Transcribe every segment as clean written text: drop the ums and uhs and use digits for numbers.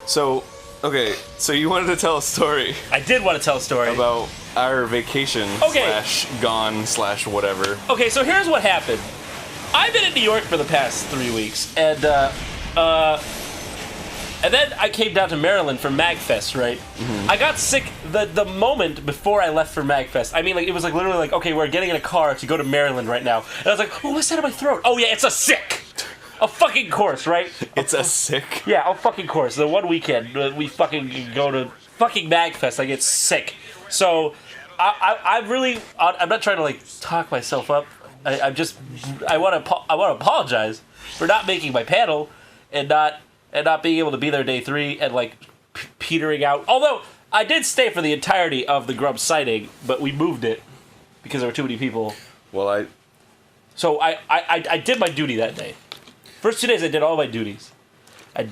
So, okay, so you wanted to tell a story I did want to tell a story. about our vacation / whatever. Okay, so here's what happened. I've been in New York for the past 3 weeks, and then I came down to Maryland for MAGFest, right? Mm-hmm. I got sick the moment before I left for MAGFest. I mean, like, it was like literally like, okay, we're getting in a car to go to Maryland right now. And I was like, oh, what's that in my throat? Oh, yeah, it's a sick. A fucking course, right? It's a sick? Yeah, a fucking course. The one weekend we fucking go to fucking MAGFest, I get sick. So, I'm not trying to, like, talk myself up. I want to apologize for not making my panel and not being able to be there day 3 and, like, petering out. Although, I did stay for the entirety of the Grub sighting, but we moved it because there were too many people. Well, So, I did my duty that day. First 2 days, I did all my duties.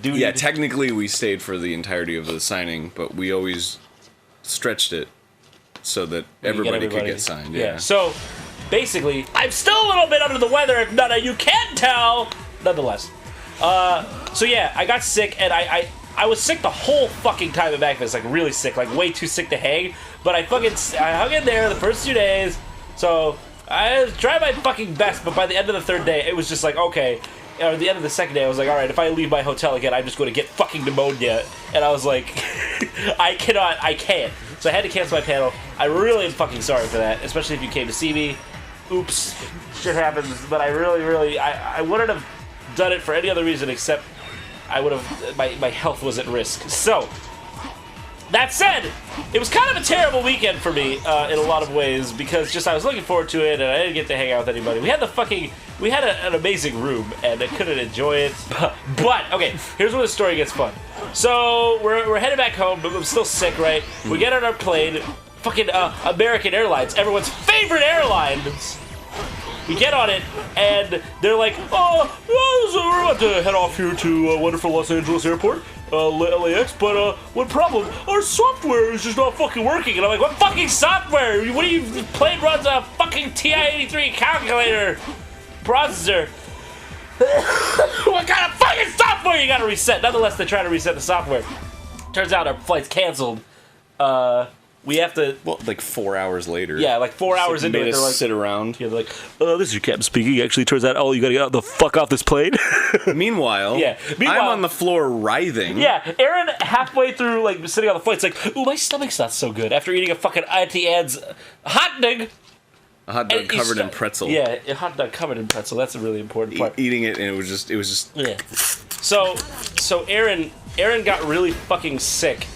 Yeah, technically we stayed for the entirety of the signing, but we always stretched it so that everybody could get signed. Yeah. So, basically, I'm still a little bit under the weather, if none of you can tell. Nonetheless. So yeah, I got sick, and I was sick the whole fucking time at MAGFest, like really sick, like way too sick to hang. But I hung in there the first 2 days. So I tried my fucking best, but by the end of the 3rd day, it was just like, okay. Or at the end of the 2nd day, I was like, all right, if I leave my hotel again, I'm just going to get fucking pneumonia. And I was like, I can't. So I had to cancel my panel. I really am fucking sorry for that, especially if you came to see me. Oops, shit happens. But I really, I wouldn't have done it for any other reason except my health was at risk. So, that said, it was kind of a terrible weekend for me in a lot of ways because just I was looking forward to it and I didn't get to hang out with anybody. We had an amazing room and I couldn't enjoy it. But okay, here's where the story gets fun. So we're headed back home, but I'm still sick, right? We get on our plane, fucking American Airlines, everyone's favorite airlines. We get on it, and they're like, so we're about to head off here to wonderful Los Angeles Airport, LAX, but what problem? Our software is just not fucking working. And I'm like, what fucking software? What do you, plane runs a fucking TI-83 calculator processor. What kind of fucking software you gotta reset? Nonetheless, they try to reset the software. Turns out our flight's canceled. We have to... Well, like 4 hours later. Yeah, like 4 hours into it, they're like... sit around. Yeah, they're like, this is your captain speaking. Actually, turns out, you gotta get the fuck off this plane. Meanwhile, I'm on the floor writhing. Yeah, Arin, halfway through, like, sitting on the flight, it's like, ooh, my stomach's not so good. After eating a fucking Auntie Anne's hot dog. A hot dog covered in pretzel. Yeah, a hot dog covered in pretzel. That's a really important part. Eating it, and it was just... Yeah. So Arin got really fucking sick.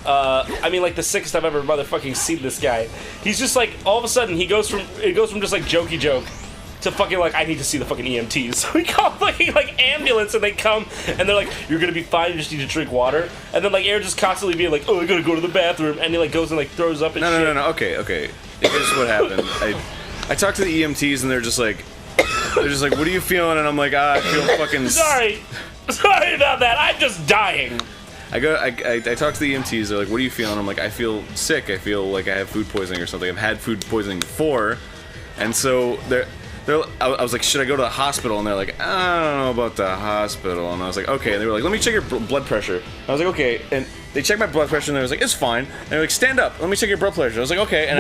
I mean, like the sickest I've ever motherfucking seen this guy. He's just like, all of a sudden, it goes from just like jokey joke to fucking like, I need to see the fucking EMTs. So we call fucking like ambulance and they come and they're like, you're gonna be fine, you just need to drink water. And then like Arin just constantly being like, I gotta go to the bathroom, and he like goes and like throws up and shit. No, okay. Here's what happened. I talked to the EMTs and they're just like, what are you feeling? And I'm like, I feel fucking... Sorry about that, I'm just dying. I talked to the EMTs, they're like, what are you feeling? I'm like, I feel sick, I feel like I have food poisoning or something. I've had food poisoning before, and so I was like, should I go to the hospital? And they're like, I don't know about the hospital. And I was like, okay. And they were like, let me check your blood pressure. I was like, okay. And they checked my blood pressure, and they was like, it's fine. And they're like, stand up, let me check your blood pressure. I was like, okay. And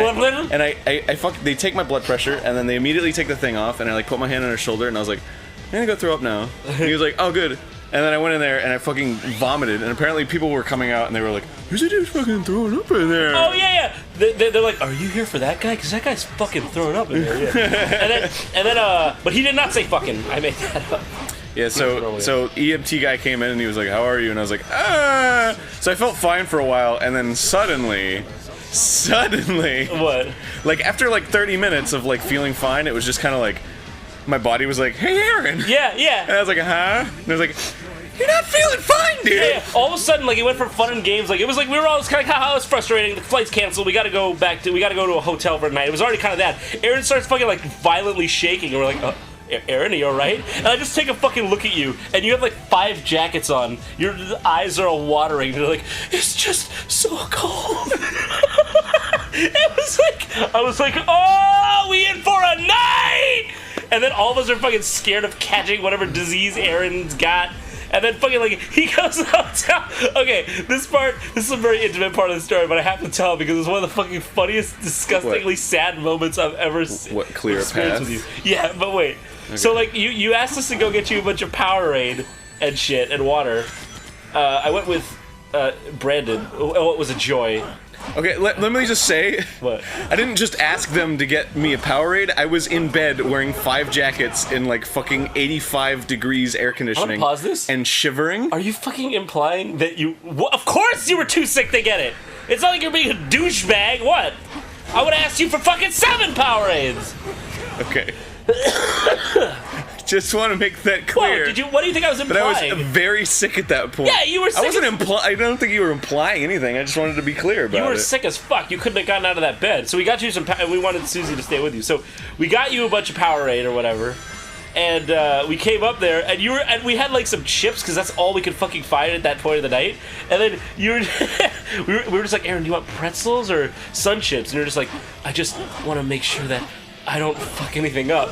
they take my blood pressure, and then they immediately take the thing off, and I like put my hand on her shoulder, and I was like, I'm gonna go throw up now. And he was like, oh, good. And then I went in there and I fucking vomited, and apparently people were coming out and they were like, "Who's a dude fucking throwing up in there?" Oh yeah. They're like, "Are you here for that guy? Because that guy's fucking throwing up in there." Yeah. and then, but he did not say fucking. I made that up. Yeah. So EMT guy came in and he was like, "How are you?" And I was like, "Ah." So I felt fine for a while, and then suddenly, what? Like after like 30 minutes of like feeling fine, it was just kind of like. My body was like, hey, Arin. Yeah. And I was like, huh? And I was like, you're not feeling fine, dude. Yeah. All of a sudden, like, it went from fun and games. Like, it was like, we were all just kind of, haha, it's frustrating. The flight's canceled. We gotta go to a hotel for a night. It was already kind of that. Arin starts fucking, like, violently shaking. And we're like, Arin, are you alright? And I just take a fucking look at you, and you have, like, 5 jackets on. Your eyes are all watering. And you're like, it's just so cold. I was like, oh, we in for a night! And then all of us are fucking scared of catching whatever disease Arin's got. And then fucking like he goes to the hotel. Okay, this is a very intimate part of the story, but I have to tell because it's one of the fucking funniest, disgustingly sad moments I've ever experienced with you. Yeah, but wait. Okay. So like you asked us to go get you a bunch of Powerade and shit and water. I went with Brandon. Oh, it was a joy. Okay, let me just say, what? I didn't just ask them to get me a Powerade. I was in bed wearing 5 jackets in like fucking 85 degrees air conditioning. I'm gonna pause this. And shivering. Are you fucking implying that you? Of course you were too sick to get it. It's not like you're being a douchebag. What? I would have asked you for fucking 7 Powerades. Okay. Just want to make that clear. Whoa, what do you think I was implying? But I was very sick at that point. Yeah, you were sick. I don't think you were implying anything. I just wanted to be clear about it. You were sick as fuck. You couldn't have gotten out of that bed. So we got you some. We wanted Susie to stay with you. So we got you a bunch of Powerade or whatever. And we came up there, and we had like some chips because that's all we could fucking find at that point of the night. And then we were just like, Aaron, do you want pretzels or Sun Chips? And you're just like, I just want to make sure that I don't fuck anything up.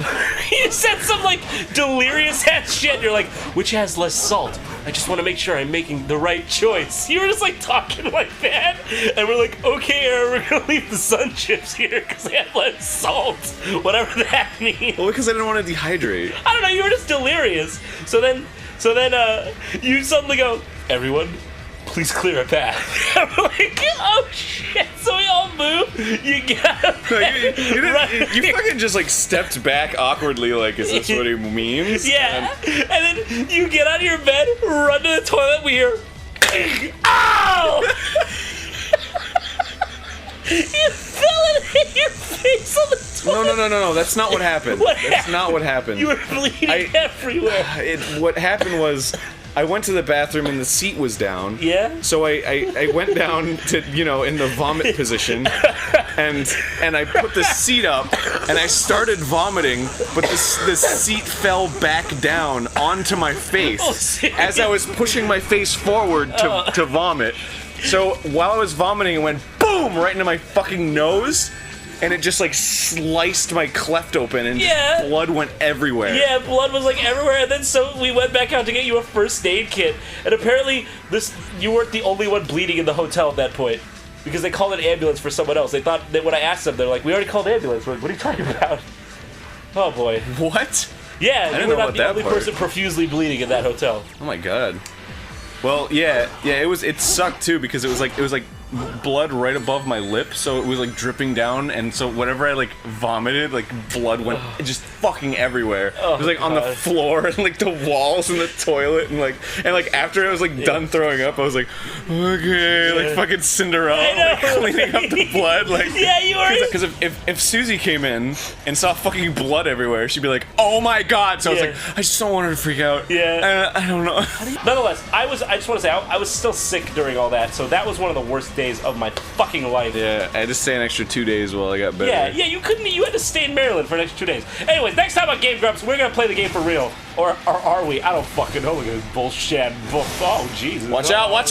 You said some like delirious ass shit. You're like, which has less salt? I just want to make sure I'm making the right choice. You were just like talking like that, and we're like, okay, Aaron, we're gonna leave the Sun Chips here because they have less salt, whatever that means. Well, because I didn't want to dehydrate. I don't know. You were just delirious. So then you suddenly go, everyone, please clear a path. I'm like, oh shit. So we all move. You get up. No, you fucking just like stepped back awkwardly, like, is this what he means? Yeah. And then you get out of your bed, run to the toilet, we hear, ow! You fell and hit your face on the toilet. No. That's not what happened. That's not what happened. You were bleeding everywhere. What happened was, I went to the bathroom and the seat was down. Yeah? So I went down to, in the vomit position, and I put the seat up, and I started vomiting, but the seat fell back down onto my face as I was pushing my face forward to vomit. So while I was vomiting, it went boom right into my fucking nose. And it just like sliced my cleft open and blood went everywhere. Yeah, blood was like everywhere. And then so we went back out to get you a first aid kit. And apparently you weren't the only one bleeding in the hotel at that point. Because they called an ambulance for someone else. They thought that when I asked them, they're like, we already called the ambulance. We're like, what are you talking about? Oh boy. What? Yeah, you were not the only person profusely bleeding in that hotel. Oh my god. Well, yeah, it sucked too because it was like blood right above my lip, so it was like dripping down, and so whenever I like vomited, like blood went just fucking everywhere. It was like on the floor and like the walls and the toilet and like after I was like done throwing up, I was like, okay, like fucking Cinderella, like cleaning up the blood, like you were. Because if Susie came in and saw fucking blood everywhere, she'd be like, oh my god. So I was like, I just don't want her to freak out. Yeah. I don't know. Nonetheless, I just want to say I was still sick during all that, so that was one of the worst days of my fucking life. Yeah, I had to stay an extra 2 days while I got better. Yeah, you had to stay in Maryland for an extra 2 days. Anyways, next time on Game Grumps, we're gonna play the game for real. Or are we? I don't fucking know. Look at this bullshit. Oh, Jesus. Watch out, watch out!